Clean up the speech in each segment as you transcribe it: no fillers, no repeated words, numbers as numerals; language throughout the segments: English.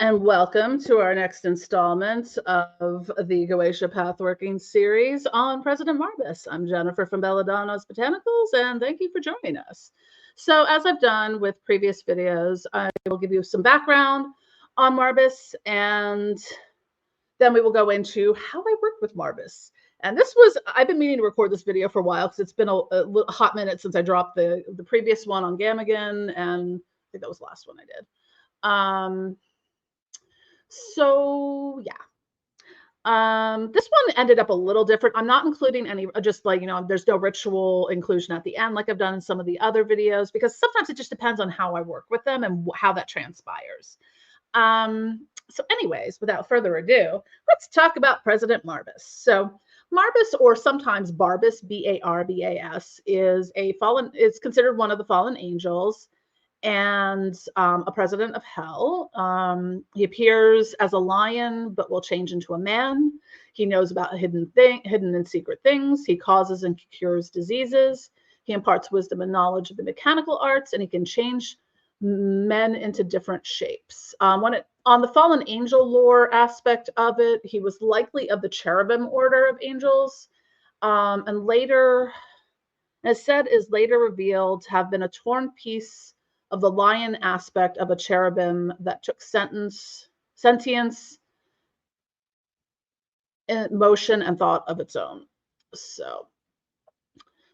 and welcome to our next installment of the Goetia Pathworking series on President Marbas. I'm Jennifer from Belladonna's Botanicals, and thank you for joining us. So, as I've done with previous videos, I will give you some background on Marbas, and then we will go into how I work with Marbas. And I've been meaning to record this video for a while because it's been a hot minute since I dropped the previous one on Gamagan, and I think that was the last one I did. So yeah, this one ended up a little different. I'm not including any, just like, there's no ritual inclusion at the end like I've done in some of the other videos, because sometimes it just depends on how I work with them and how that transpires. So anyways, without further ado, let's talk about President Marbas. So Marbas, or sometimes Barbas, B-A-R-B-A-S, is considered one of the fallen angels and a president of hell. He appears as a lion, but will change into a man. He knows about hidden and secret things. He causes and cures diseases. He imparts wisdom and knowledge of the mechanical arts, and he can change men into different shapes. On the fallen angel lore aspect of it, he was likely of the cherubim order of angels, and later, as said, is later revealed to have been a torn piece of the lion aspect of a cherubim that took sentience, motion, and thought of its own. So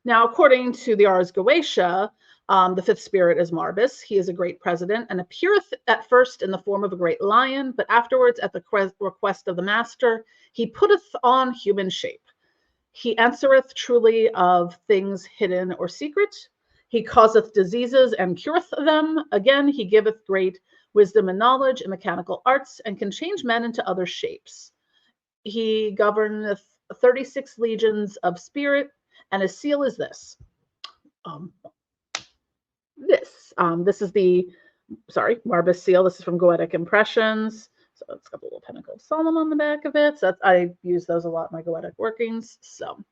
now, according to the Ars Goetia, the fifth spirit is Marbas. He is a great president and appeareth at first in the form of a great lion, but afterwards, at the request of the master, he putteth on human shape. He answereth truly of things hidden or secret. He causeth diseases and cureth them. Again, he giveth great wisdom and knowledge in mechanical arts, and can change men into other shapes. He governeth 36 legions of spirit, and his seal is this. This is the, Marbas seal. This is from Goetic Impressions. So it's got the little Pentacle of Solomon on the back of it. So I use those a lot in my Goetic workings. So,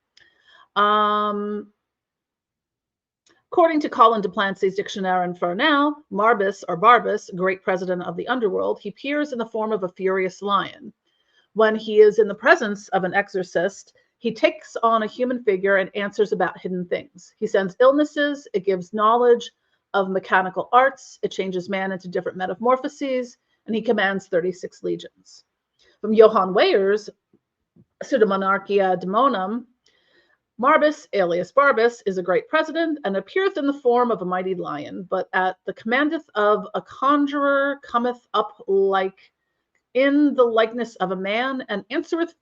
according to Colin de Plancy's Dictionnaire Infernal, Marbas, or Barbas, great president of the underworld, he appears in the form of a furious lion. When he is in the presence of an exorcist, he takes on a human figure and answers about hidden things. He sends illnesses, it gives knowledge of mechanical arts, it changes man into different metamorphoses, and he commands 36 legions. From Johann Weyer's Pseudomonarchia Daemonum, Marbas, alias Barbas, is a great president, and appeareth in the form of a mighty lion, but at the commandeth of a conjurer cometh up like in the likeness of a man, and answereth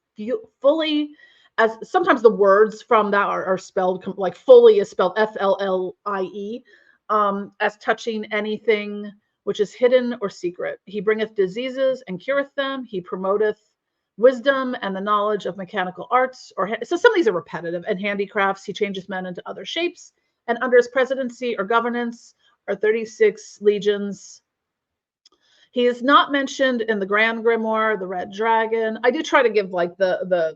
fully, as sometimes the words from that are spelled, like fully is spelled F-L-L-I-E, as touching anything which is hidden or secret. He bringeth diseases and cureth them. He promoteth wisdom and the knowledge of mechanical arts, so some of these are repetitive, and handicrafts. He changes men into other shapes, and under his presidency or governance are 36 legions. He is not mentioned in the Grand Grimoire, the Red Dragon. I do try to give like the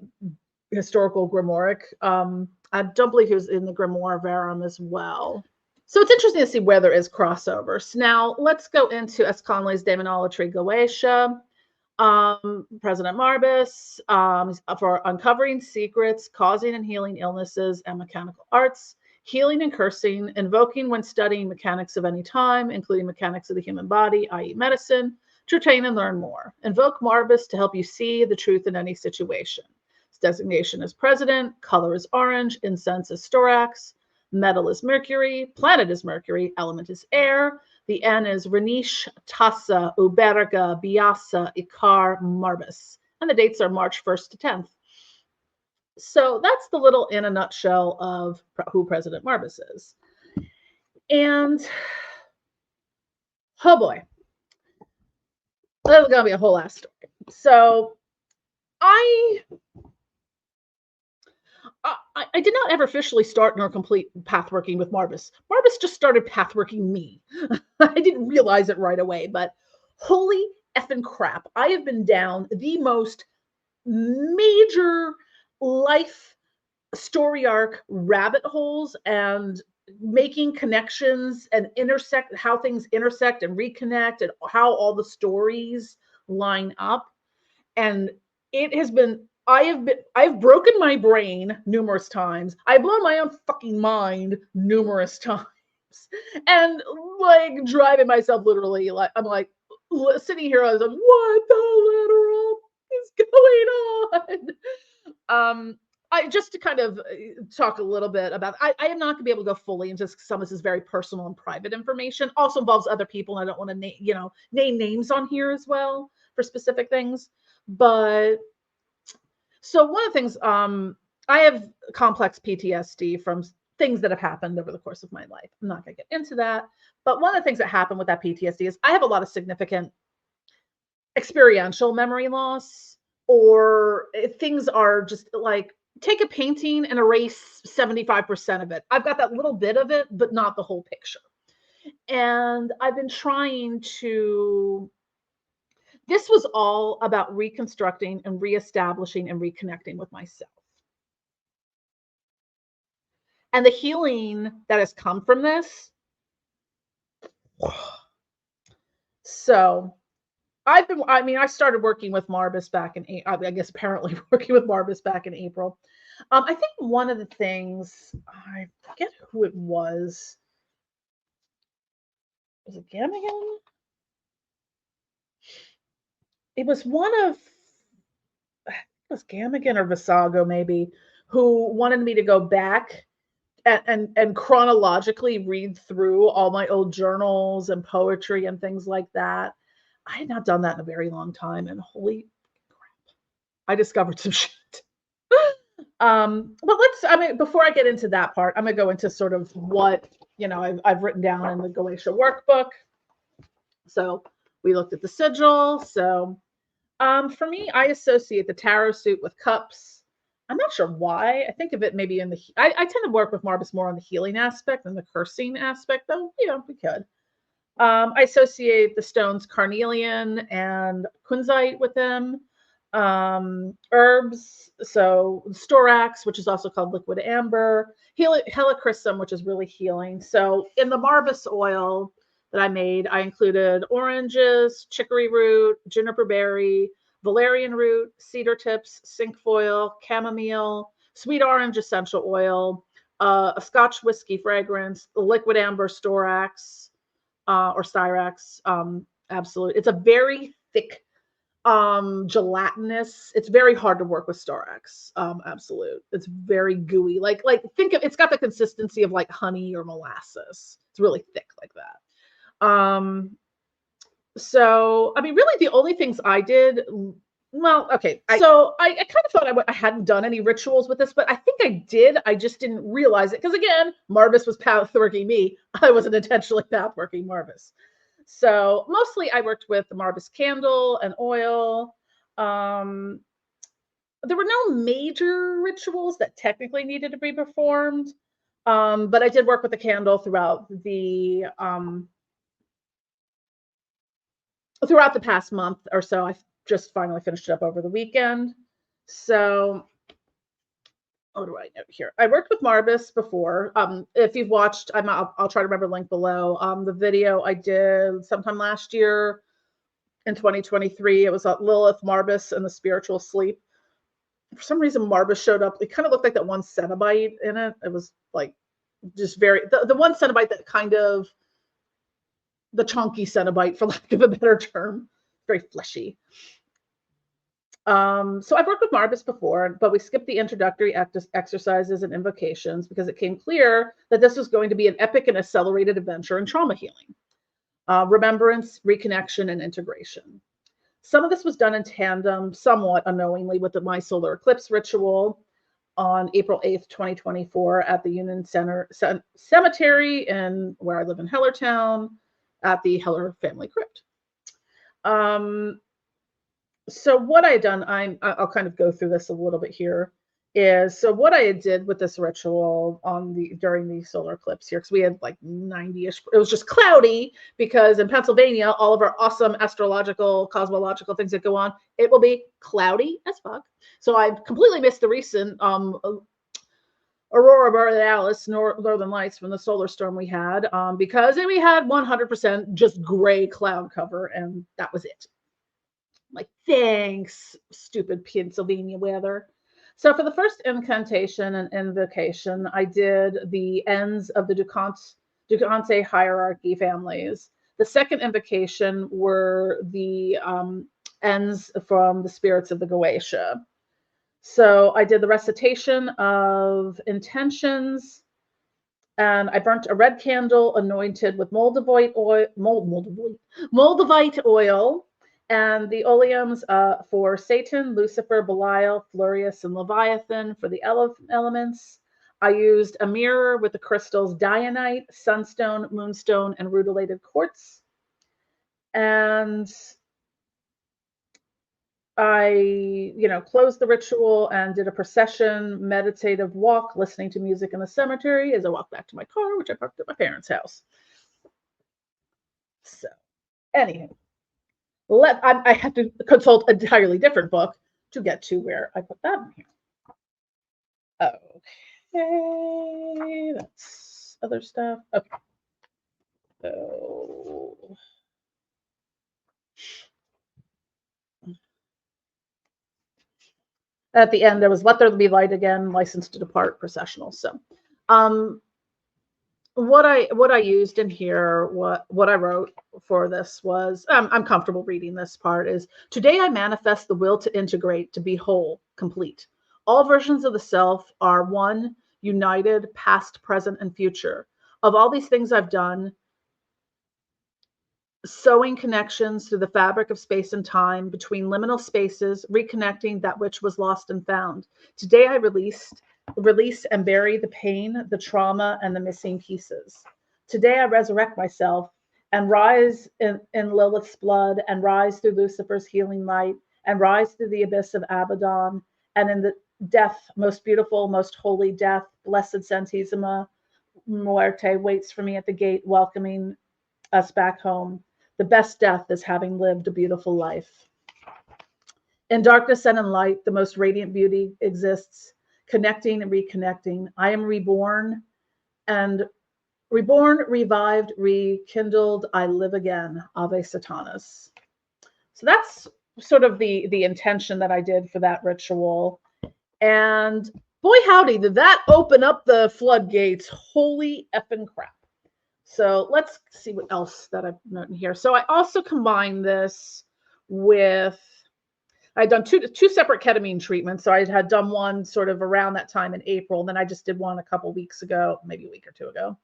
historical grimoire. I don't believe he was in the Grimoire Verum as well. So it's interesting to see where there is crossovers. Now let's go into s.connolly's Demonolatry Goetia. President Marbas, for uncovering secrets, causing and healing illnesses and mechanical arts, healing and cursing, invoking when studying mechanics of any time, including mechanics of the human body, i.e. medicine, to train and learn more. Invoke Marbas to help you see the truth in any situation. His designation is president, color is orange, incense is storax, metal is mercury, planet is Mercury, element is air. The N is Renish, Tassa, Uberga, Biasa, Ikar, Marbas. And the dates are March 1st to 10th. So that's the little in a nutshell of who President Marbas is. And, oh boy, there's going to be a whole ass story. So I did not ever officially start nor complete pathworking with Marbas. Marbas just started pathworking me. I didn't realize it right away, but holy effing crap. I have been down the most major life story arc rabbit holes and making connections and how things intersect and reconnect, and how all the stories line up. And it has been, I've broken my brain numerous times. I've blown my own fucking mind numerous times. And like driving myself literally, like I'm like sitting here, I was like, what the literal is going on? I just to kind of talk a little bit about, I am not gonna be able to go fully into some of this is very personal and private information. Also involves other people, and I don't want to name names on here as well for specific things. But so one of the things, I have complex PTSD from things that have happened over the course of my life. I'm not going to get into that. But one of the things that happened with that PTSD is I have a lot of significant experiential memory loss, or things are just like take a painting and erase 75% of it. I've got that little bit of it, but not the whole picture. And I've been trying to, this was all about reconstructing and reestablishing and reconnecting with myself. And the healing that has come from this. So I started working with Marbas back in, I guess apparently working with Marbas back in April. I think one of the things, I forget who it was. Was it Gamigan? It was Gamigan or Visago maybe, who wanted me to go back and chronologically read through all my old journals and poetry and things like that. I had not done that in a very long time, and holy crap, I discovered some shit. But before I get into that part, I'm gonna go into sort of what I've written down in the Goetia workbook. So we looked at the sigil. So for me, I associate the tarot suit with cups. I'm not sure why. I think of it maybe in I tend to work with Marbas more on the healing aspect than the cursing aspect, though, we could. I associate the stones carnelian and kunzite with them. Herbs, so storax, which is also called liquid amber, helichrysum, which is really healing. So in the Marbas oil that I made, I included oranges, chicory root, juniper berry, valerian root, cedar tips, cinquefoil, chamomile, sweet orange essential oil, a Scotch whiskey fragrance, liquid amber storax, or styrax. Absolute. It's a very thick, gelatinous. It's very hard to work with storax. Absolute. It's very gooey. Like think of, it's got the consistency of like honey or molasses. It's really thick like that. So, really the only things I did, well, okay. I kind of thought I hadn't done any rituals with this, but I think I did. I just didn't realize it. Because again, Marbas was pathworking me. I wasn't intentionally pathworking Marbas. So mostly I worked with the Marbas candle and oil. There were no major rituals that technically needed to be performed. But I did work with the candle throughout the past month or so. I just finally finished it up over the weekend. So what do I note here? I worked with Marbas before. If you've watched, I'll try to remember link below. The video I did sometime last year in 2023. It was Lilith, Marbas, and the Spiritual Sleep. For some reason, Marbas showed up. It kind of looked like that one Cenobite in it. It was like just very, the one Cenobite that kind of, the chunky Cenobite, for lack of a better term, very fleshy. So I've worked with Marbas before, but we skipped the introductory exercises and invocations because it came clear that this was going to be an epic and accelerated adventure in trauma healing, remembrance, reconnection, and integration. Some of this was done in tandem, somewhat unknowingly, with my solar eclipse ritual on April 8th, 2024 at the Union Center Cemetery where I live in Hellertown, at the Heller Family Crypt. So what I had done, I'll kind of go through this a little bit here, is so what I did with this ritual during the solar eclipse here, because we had like 90-ish, it was just cloudy because in Pennsylvania, all of our awesome astrological, cosmological things that go on, it will be cloudy as fuck. So I completely missed the recent Aurora Borealis, Northern Lights from the solar storm we had, because we had 100% just gray cloud cover, and that was it. Like, thanks, stupid Pennsylvania weather. So for the first incantation and invocation, I did the ends of the Ducante hierarchy families. The second invocation were the ends from the spirits of the Goetia. So I did the recitation of intentions, and I burnt a red candle anointed with Moldavite oil, and the oleums for Satan, Lucifer, Belial, Furious, and Leviathan for the elements. I used a mirror with the crystals dianite, sunstone, moonstone, and rutilated quartz. And I, closed the ritual and did a procession, meditative walk, listening to music in the cemetery as I walked back to my car, which I parked at my parents' house. So, anyway, I had to consult an entirely different book to get to where I put that in here. Okay, that's other stuff. Okay. So, at the end, there was Let There Be Light Again, License to Depart, processional. So, what I used in here, what I wrote for this was, I'm comfortable reading this part, is today I manifest the will to integrate, to be whole, complete. All versions of the self are one, united, past, present, and future. Of all these things I've done, sewing connections through the fabric of space and time, between liminal spaces, reconnecting that which was lost and found. Today I release and bury the pain, the trauma, and the missing pieces. Today I resurrect myself and rise in Lilith's blood, and rise through Lucifer's healing light, and rise through the abyss of Abaddon, and in the death, most beautiful, most holy death, blessed Santissima Muerte waits for me at the gate, welcoming us back home. The best death is having lived a beautiful life. In darkness and in light, the most radiant beauty exists, connecting and reconnecting. I am reborn, and reborn, revived, rekindled, I live again. Ave Satanas. So that's sort of the intention that I did for that ritual. And boy, howdy, did that open up the floodgates. Holy effing crap. So let's see what else that I've noted here. So I also combined this with, I'd done two separate ketamine treatments. So I had done one sort of around that time in April. And then I just did one a couple weeks ago, maybe a week or two ago,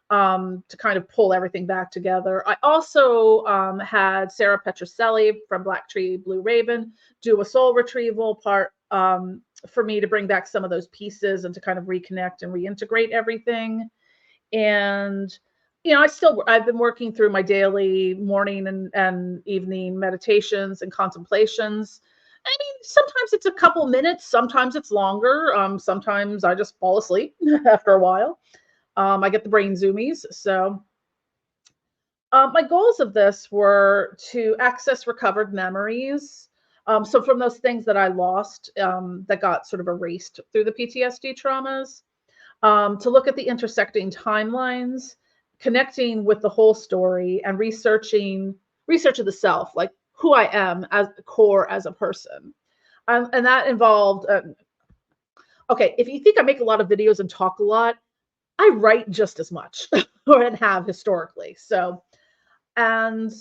to kind of pull everything back together. I also had Sarah Petroselli from Black Tree Blue Raven do a soul retrieval part for me to bring back some of those pieces and to kind of reconnect and reintegrate everything. And I've been working through my daily morning and evening meditations and contemplations. I mean, sometimes it's a couple minutes, sometimes it's longer. Sometimes I just fall asleep after a while. I get the brain zoomies. So my goals of this were to access recovered memories. So from those things that I lost, that got sort of erased through the PTSD traumas, to look at the intersecting timelines, connecting with the whole story, and research of the self, like who I am as core as a person. And that involved, okay, if you think I make a lot of videos and talk a lot, I write just as much or have historically. So, and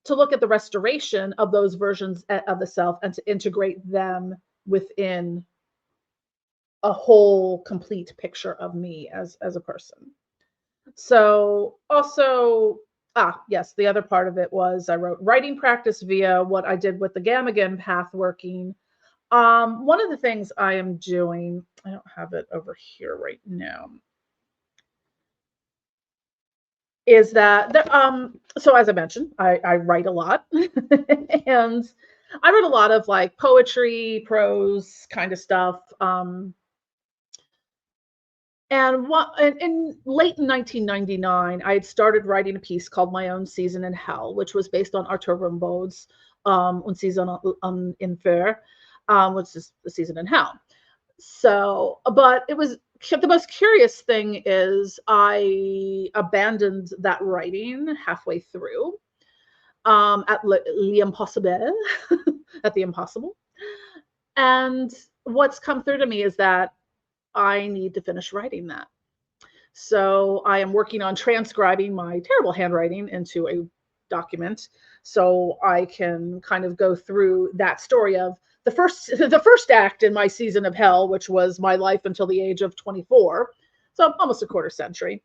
to look at the restoration of those versions of the self and to integrate them within a whole complete picture of me as a person. So also, yes, the other part of it was I wrote writing practice via what I did with the Goetia Pathworking. One of the things I am doing, I don't have it over here right now, is that so as I mentioned, I write a lot and I wrote a lot of like poetry, prose kind of stuff. And in late 1999, I had started writing a piece called My Own Season in Hell, which was based on Arthur Rimbaud's Une Saison en Enfer, which is the season in hell. So, but it was the most curious thing is I abandoned that writing halfway through. at l'impossible, at the impossible. And what's come through to me is that I need to finish writing that. So I am working on transcribing my terrible handwriting into a document so I can kind of go through that story of the first act in my season of hell, which was my life until the age of 24, so almost a quarter century,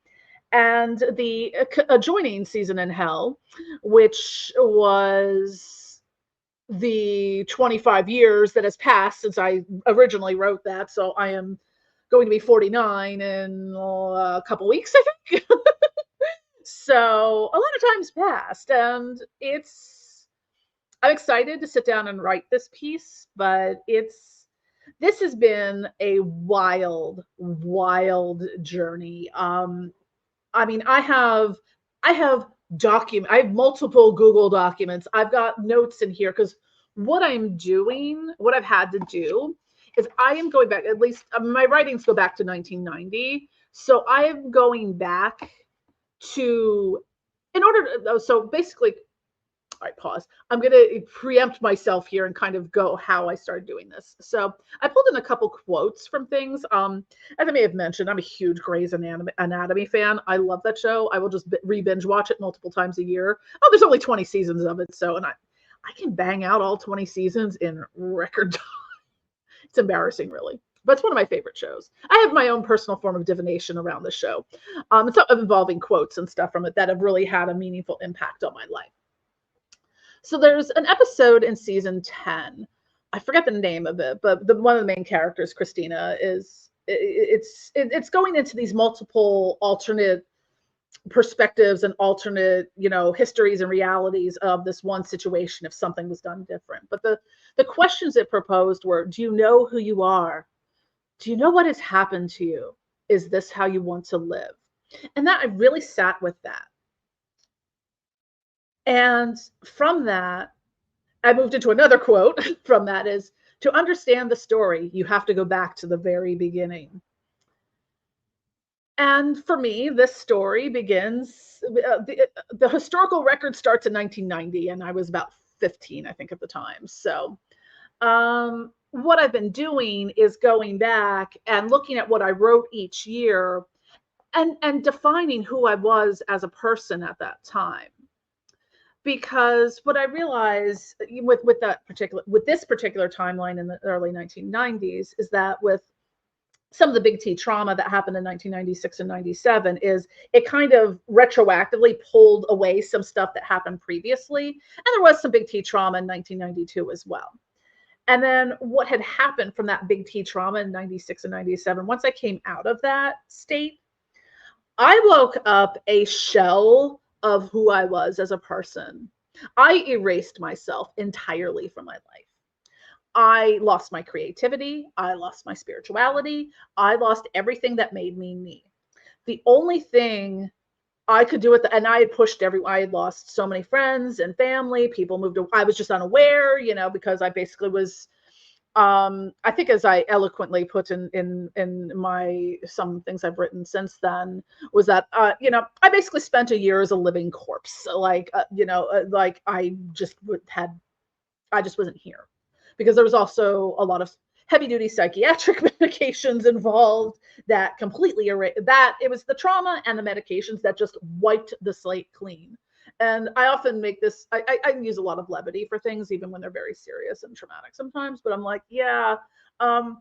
and the adjoining season in hell, which was the 25 years that has passed since I originally wrote that. So I am going to be 49 in a couple weeks, I think. So a lot of time's passed, and I'm excited to sit down and write this piece, but this has been a wild journey. I mean, I have I have multiple Google documents. I've got notes in here because what I've had to do is I am going back, at least my writings go back to 1990. So I am going back to, in order to, so basically, all right, pause. I'm going to preempt myself here and kind of go how I started doing this. So I pulled in a couple quotes from things. As I may have mentioned, I'm a huge Grey's Anatomy fan. I love that show. I will just re-binge watch it multiple times a year. Oh, there's only 20 seasons of it. So, and I can bang out all 20 seasons in record time. It's embarrassing, really. But it's one of my favorite shows. I have my own personal form of divination around the show. It's involving quotes and stuff from it that have really had a meaningful impact on my life. So there's an episode in season 10. I forget the name of it, but one of the main characters, Christina, it's going into these multiple alternate perspectives and alternate, histories and realities of this one situation if something was done different. But the questions it proposed were, do you know who you are? Do you know what has happened to you? Is this how you want to live? And that I really sat with that. And from that, I moved into another quote from that is, to understand the story, you have to go back to the very beginning. And for me, this story begins, the historical record starts in 1990, and I was about 15, I think, at the time. So what I've been doing is going back and looking at what I wrote each year and defining who I was as a person at that time. Because what I realized with this particular timeline in the early 1990s is that with some of the big T trauma that happened in 1996 and 97 is it kind of retroactively pulled away some stuff that happened previously. And there was some big T trauma in 1992 as well. And then what had happened from that big T trauma in 96 and 97, once I came out of that state, I woke up a shell of who I was as a person. I erased myself entirely from my life. I lost my creativity. I lost my spirituality. I lost everything that made me. The only thing I could do with and I had pushed I had lost so many friends and family. People moved. I was just unaware, because I basically was, I think, as I eloquently put in my some things I've written since then, was that I basically spent a year as a living corpse. Like like I just wasn't here, because there was also a lot of heavy duty psychiatric medications involved that completely that it was the trauma and the medications that just wiped the slate clean. And I often make this, I use a lot of levity for things, even when they're very serious and traumatic sometimes. But I'm like, yeah, I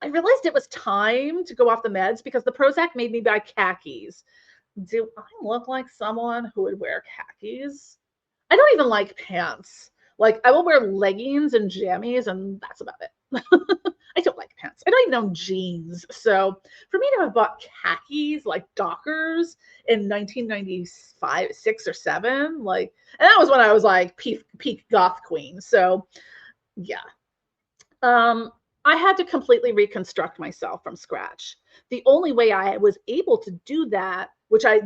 realized it was time to go off the meds because the Prozac made me buy khakis. Do I look like someone who would wear khakis? I don't even like pants. Like, I will wear leggings and jammies, and that's about it. I don't like pants. I don't even own jeans. So for me to have bought khakis, like Dockers, in 1995, 6 or 7, like, and that was when I was like peak goth queen. So yeah. I had to completely reconstruct myself from scratch. The only way I was able to do that, which I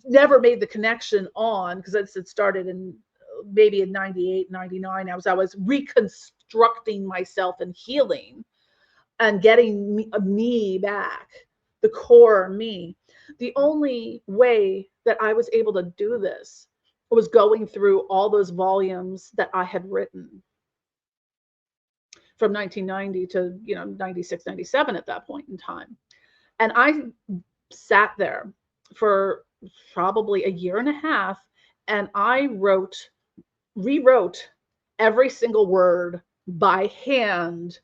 never made the connection on, because it started in maybe in 98, 99, I was reconstructing myself and healing and getting me back, the core me. The only way that I was able to do this was going through all those volumes that I had written from 1990 to, 96, 97 at that point in time. And I sat there for probably a year and a half, and I rewrote every single word by hand.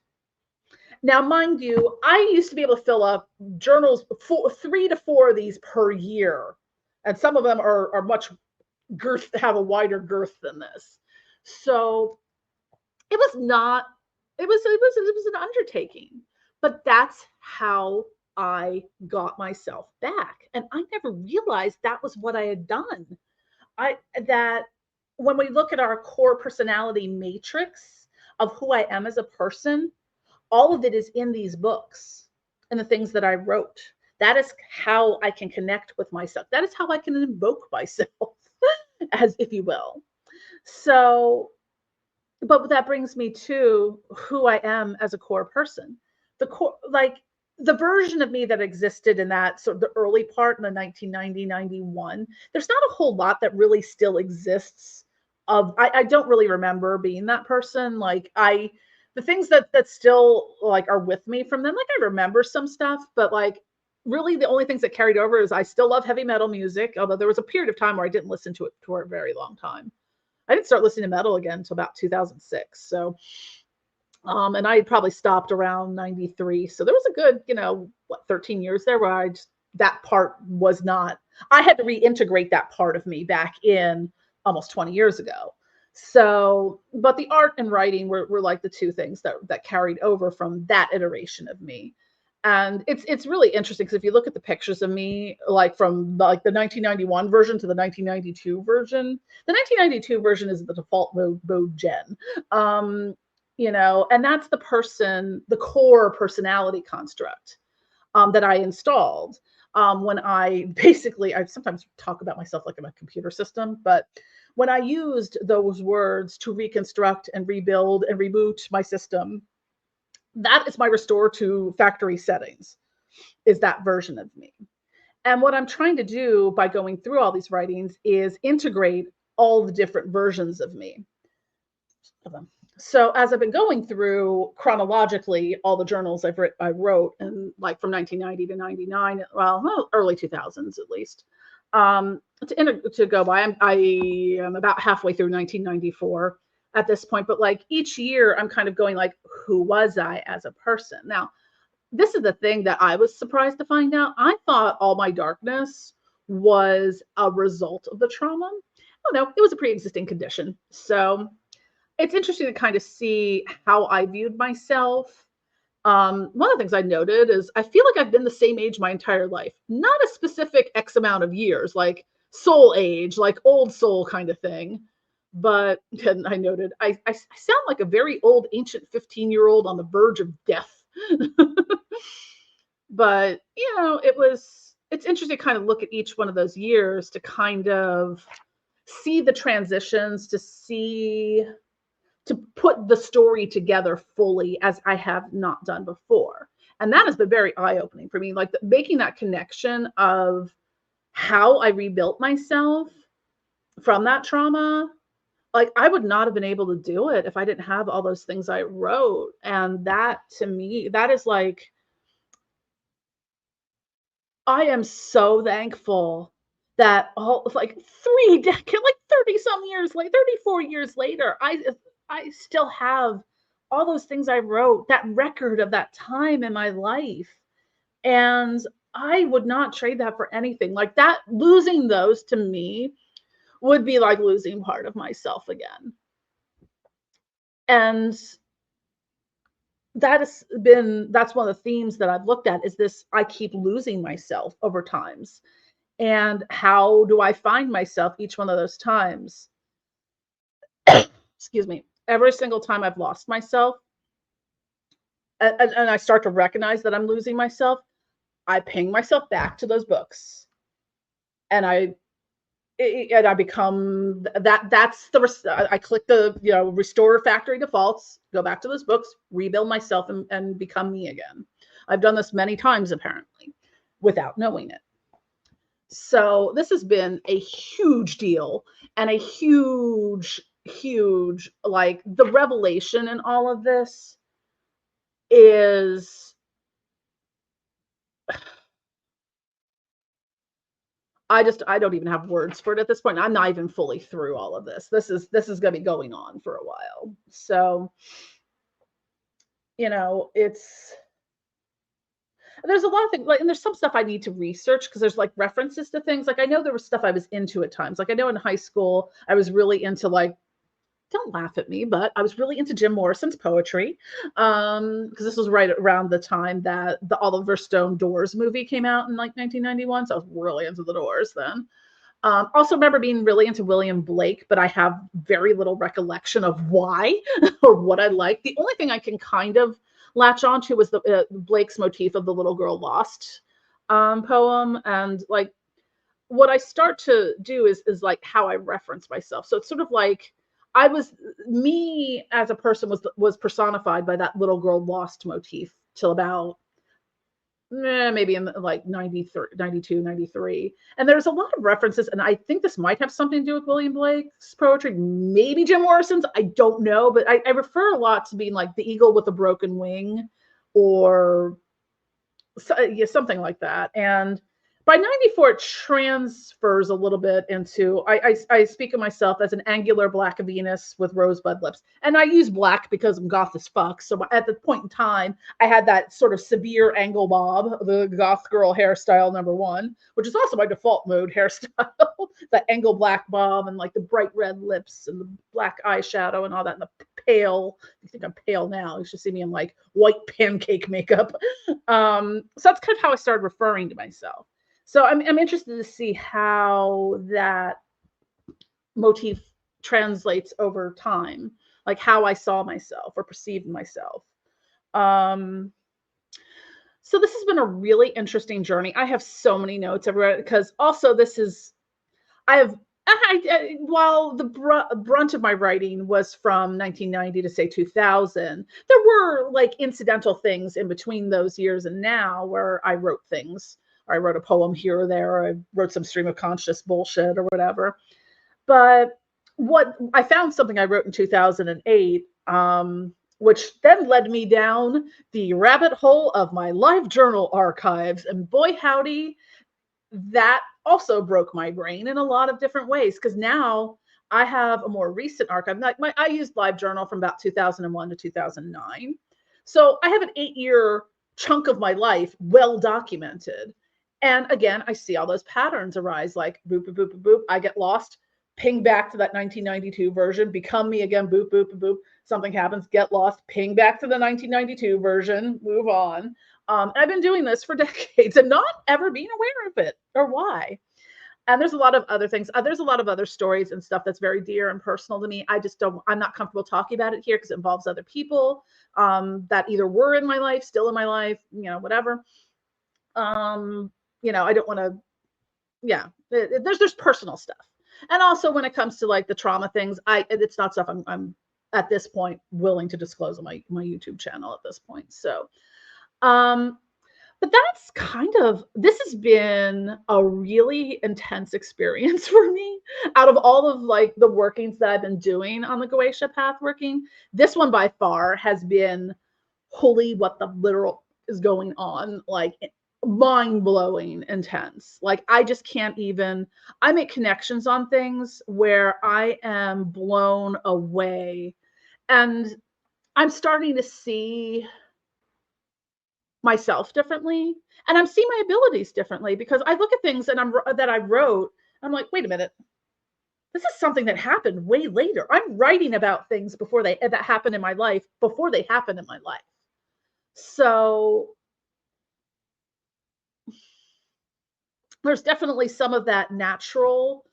Now, mind you, I used to be able to fill up journals, 3 to 4 of these per year. And some of them are much have a wider girth than this. So it was not, it was an undertaking, but that's how I got myself back. And I never realized that was what I had done. That when we look at our core personality matrix of who I am as a person, all of it is in these books and the things that I wrote. That is how I can connect with myself. That is how I can invoke myself, as if you will. So, but that brings me to who I am as a core person. The core, like the version of me that existed in that sort of the early part in the 1990, 91, there's not a whole lot that really still exists of, I don't really remember being that person. Like the things that still like are with me from them, like I remember some stuff, but like really the only things that carried over is I still love heavy metal music, although there was a period of time where I didn't listen to it for a very long time. I didn't start listening to metal again until about 2006. So, and I had probably stopped around 93. So there was a good, 13 years there where that part was not, I had to reintegrate that part of me back in almost 20 years ago. So, but the art and writing were like the two things that carried over from that iteration of me. And it's really interesting because if you look at the pictures of me, like from like the 1991 version to the 1992 version, the 1992 version is the default mode Jen. And that's the core personality construct that I installed when I sometimes talk about myself like I'm a computer system, but when I used those words to reconstruct and rebuild and reboot my system, that is my restore to factory settings, is that version of me. And what I'm trying to do by going through all these writings is integrate all the different versions of me. So as I've been going through chronologically all the journals I wrote, and like from 1990 to 99, well, early 2000s at least, to go by, I am about halfway through 1994 at this point, but like each year I'm kind of going like, who was I as a person? Now, this is the thing that I was surprised to find out. I thought all my darkness was a result of the trauma. Oh no, it was a pre-existing condition. So it's interesting to kind of see how I viewed myself. One of the things I noted is I feel like I've been the same age my entire life, not a specific X amount of years, like soul age, like old soul kind of thing. But I noted I sound like a very old, ancient 15-year-old on the verge of death. But, it's interesting to kind of look at each one of those years to kind of see the transitions, to put the story together fully as I have not done before. And that has been very eye-opening for me, like making that connection of how I rebuilt myself from that trauma. Like I would not have been able to do it if I didn't have all those things I wrote. And that to me, that is like, I am so thankful that like 30 some years later, 34 years later, I still have all those things I wrote, that record of that time in my life. And I would not trade that for anything. Like that, losing those to me would be like losing part of myself again. And that's one of the themes that I've looked at, is this, I keep losing myself over times. And how do I find myself each one of those times? Excuse me. Every single time I've lost myself, and I start to recognize that I'm losing myself, I ping myself back to those books. And I become I click the, restore factory defaults, go back to those books, rebuild myself, and become me again. I've done this many times, apparently, without knowing it. So this has been a huge deal and a huge, like the revelation in all of this is I don't even have words for it at this point. I'm not even fully through all of this. This is going to be going on for a while. So, it's there's a lot of things like, and there's some stuff I need to research because there's like references to things. Like I know there was stuff I was into at times. Like I know in high school I was really into like, don't laugh at me, but I was really into Jim Morrison's poetry. Because this was right around the time that the Oliver Stone Doors movie came out in like 1991. So I was really into the Doors then. Also remember being really into William Blake, but I have very little recollection of why or what I liked. The only thing I can kind of latch onto was the Blake's motif of the little girl lost poem, and like what I start to do is like how I reference myself. So it's sort of like I was me as a person was personified by that little girl lost motif till about maybe in like 93, 92, 93. And there's a lot of references, and I think this might have something to do with William Blake's poetry, maybe Jim Morrison's, I don't know, but I refer a lot to being like the eagle with a broken wing or yeah, something like that. And by 94, it transfers a little bit into I speak of myself as an angular black Venus with rosebud lips. And I use black because I'm goth as fuck. So at the point in time, I had that sort of severe angle bob, the goth girl hairstyle #1, which is also my default mode hairstyle. That angle black bob and like the bright red lips and the black eyeshadow and all that, and the pale. You think I'm pale now. You should see me in like white pancake makeup. So that's kind of how I started referring to myself. So I'm interested to see how that motif translates over time, like how I saw myself or perceived myself. Um, so this has been a really interesting journey. I have so many notes everywhere because also this is I have while the brunt of my writing was from 1990 to say 2000, there were like incidental things in between those years and now where I wrote things, or I wrote a poem here or there, or I wrote some stream of conscious bullshit or whatever. But what I found something I wrote in 2008, which then led me down the rabbit hole of my live journal archives. And boy, howdy, that also broke my brain in a lot of different ways because now I have a more recent archive. Like I used LiveJournal from about 2001 to 2009. So I have an 8-year chunk of my life well documented. And again, I see all those patterns arise like boop, boop, boop, boop, boop. I get lost, ping back to that 1992 version, become me again, boop, boop, boop, boop. Something happens, get lost, ping back to the 1992 version, move on. I've been doing this for decades and not ever being aware of it or why. And there's a lot of other things. There's a lot of other stories and stuff that's very dear and personal to me. I'm not comfortable talking about it here because it involves other people that either were in my life, still in my life, whatever. I don't want to, yeah, there's personal stuff. And also when it comes to like the trauma things, it's not stuff I'm at this point willing to disclose on my YouTube channel at this point. So, but that's this has been a really intense experience for me. Out of all of like the workings that I've been doing on the Goetia Pathworking, this one by far has been holy what the literal is going on, like mind-blowing intense. Like I just can't even, I make connections on things where I am blown away. And I'm starting to see myself differently, and I'm seeing my abilities differently because I look at things that I wrote, I'm like, wait a minute, this is something that happened way later. I'm writing about things that happened in my life before they happened in my life. So there's definitely some of that natural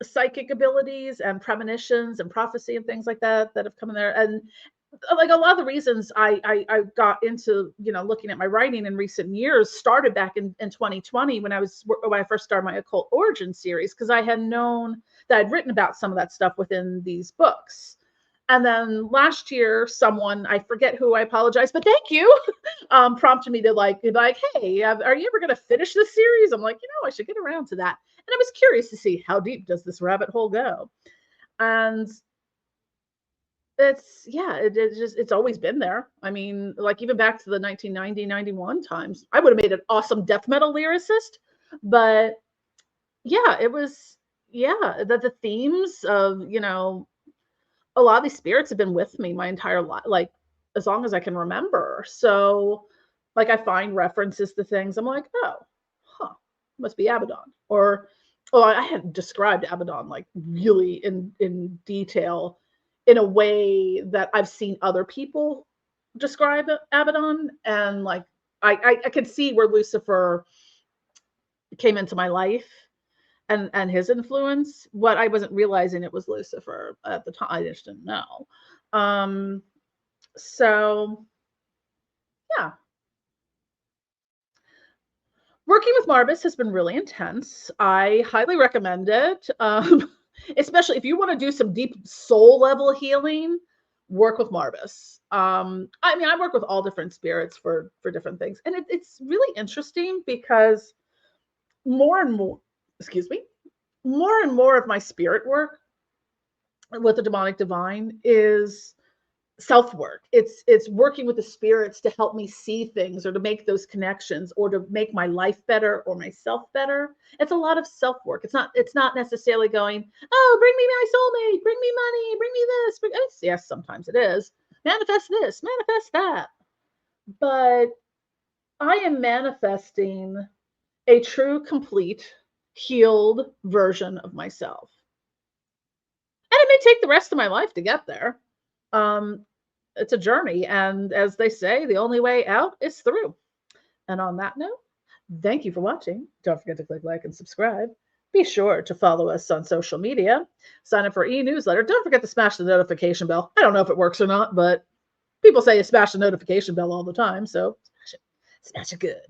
psychic abilities and premonitions and prophecy and things like that have come in there. And like a lot of the reasons I got into looking at my writing in recent years started back in 2020 when I first started my occult origin series, because I had known that I'd written about some of that stuff within these books. And then last year, someone, I forget who, I apologize, but thank you, prompted me to be like, hey, are you ever going to finish this series? I'm like, I should get around to that. And I was curious to see how deep does this rabbit hole go. And it's always been there. I mean, like even back to the 1990, 91 times, I would have made an awesome death metal lyricist. But yeah, it was, yeah, the themes of, a lot of these spirits have been with me my entire life, like as long as I can remember. So like I find references to things. I'm like, oh, huh, must be Abaddon. Or I had described Abaddon like really in detail in a way that I've seen other people describe Abaddon. And like I could see where Lucifer came into my life and his influence. What I wasn't realizing it was Lucifer at the time. I just didn't know. So yeah, working with Marbas has been really intense. I highly recommend it, especially if you want to do some deep soul level healing. Work with Marbas. I mean, I work with all different spirits for different things, and it's really interesting because more and more, excuse me, more and more of my spirit work with the demonic divine is self work. It's working with the spirits to help me see things or to make those connections or to make my life better or myself better. It's a lot of self work. It's not necessarily going, oh, bring me my soulmate, bring me money, bring me this. Yes, sometimes it is. Manifest this, manifest that. But I am manifesting a true, complete, healed version of myself. And it may take the rest of my life to get there. It's a journey. And as they say, the only way out is through. And on that note, thank you for watching. Don't forget to click like and subscribe. Be sure to follow us on social media. Sign up for e-newsletter. Don't forget to smash the notification bell. I don't know if it works or not, but people say you smash the notification bell all the time. So smash it. Smash it good.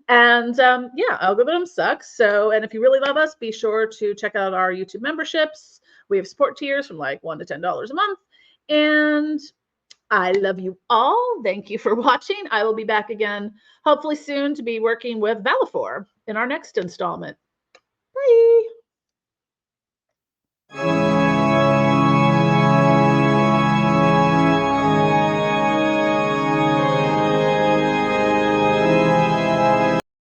And yeah, algorithm sucks. So, and if you really love us, be sure to check out our YouTube memberships. We have support tiers from like $1 to $10 a month. And I love you all. Thank you for watching. I will be back again, hopefully soon, to be working with Valifor in our next installment.